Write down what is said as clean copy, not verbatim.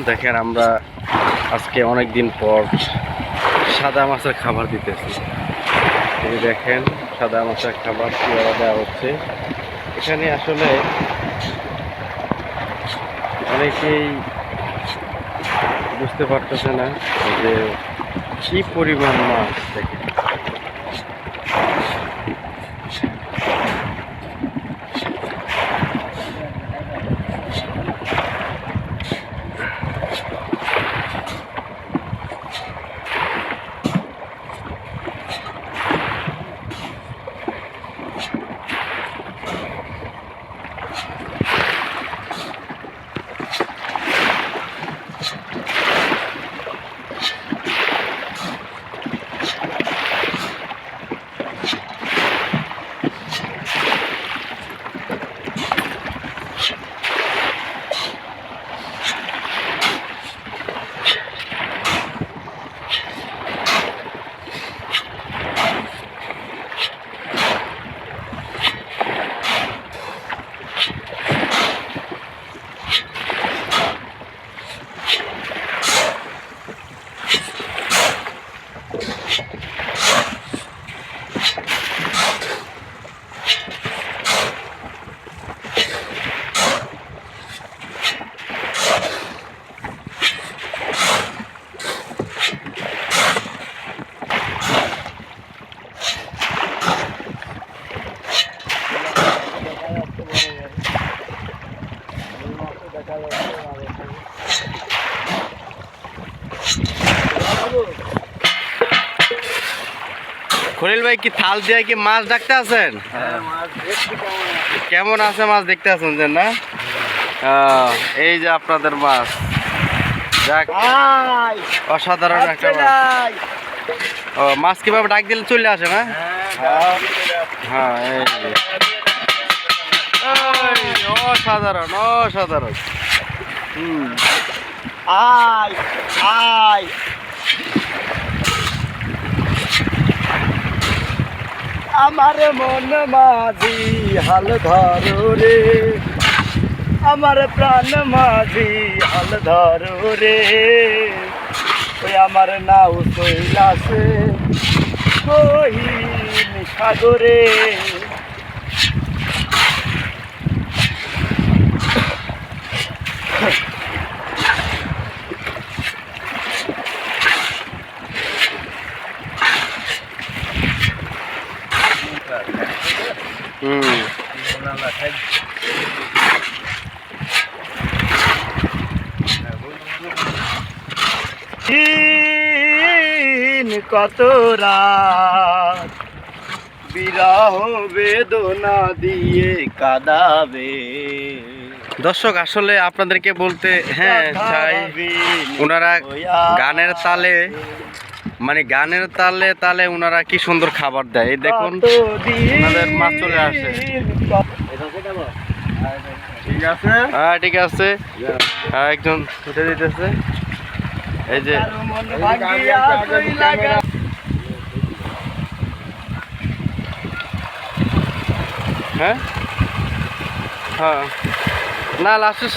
দেখেন আমরা আজকে অনেক দিন পর সাদা মাছের খাবার দিতেছি। এই দেখেন সাদা মাছের খাবার কীভাবে দেওয়া হচ্ছে। এখানে আসলে অনেকেই বুঝতে পারতেছে না যে কি পরিমাণ মাছ। দেখেন খলিল ভাই কি থাল দিয়ে কি মাছ ডাকতে আছেন? কেমন আছে মাছ দেখতে আছেন যে না? এই যে আপনাদের মাছ, যাক অসাধারণ একটা মাছ। ও মাছ কিভাবে ডাক দিলে চলে আসে না? হ্যাঁ এই যে অসাধারণ অসাধারণ। আয় আয় আমার মন মাঝি হাল ধরো রে, আমার প্রাণ মাঝি হাল ধরো রে, ওই আমার নাও চইলাছে গহীন সাগরে। কত রাত বিরহ বেদনা দিয়ে কাঁদাবে। দর্শক আসলে আপনাদেরকে বলতে চাই, ওনারা গানের তালে মানে গানের তালে তালে ওনারা কি সুন্দর খাবার দেয়। এই দেখুন ওনাদের মাছ চলে আসে। ঠিক আছে, হ্যাঁ ঠিক আছে, হ্যাঁ একজন উঠে দিতেছে। এই যে হ্যাঁ হ্যাঁ না লাস্ট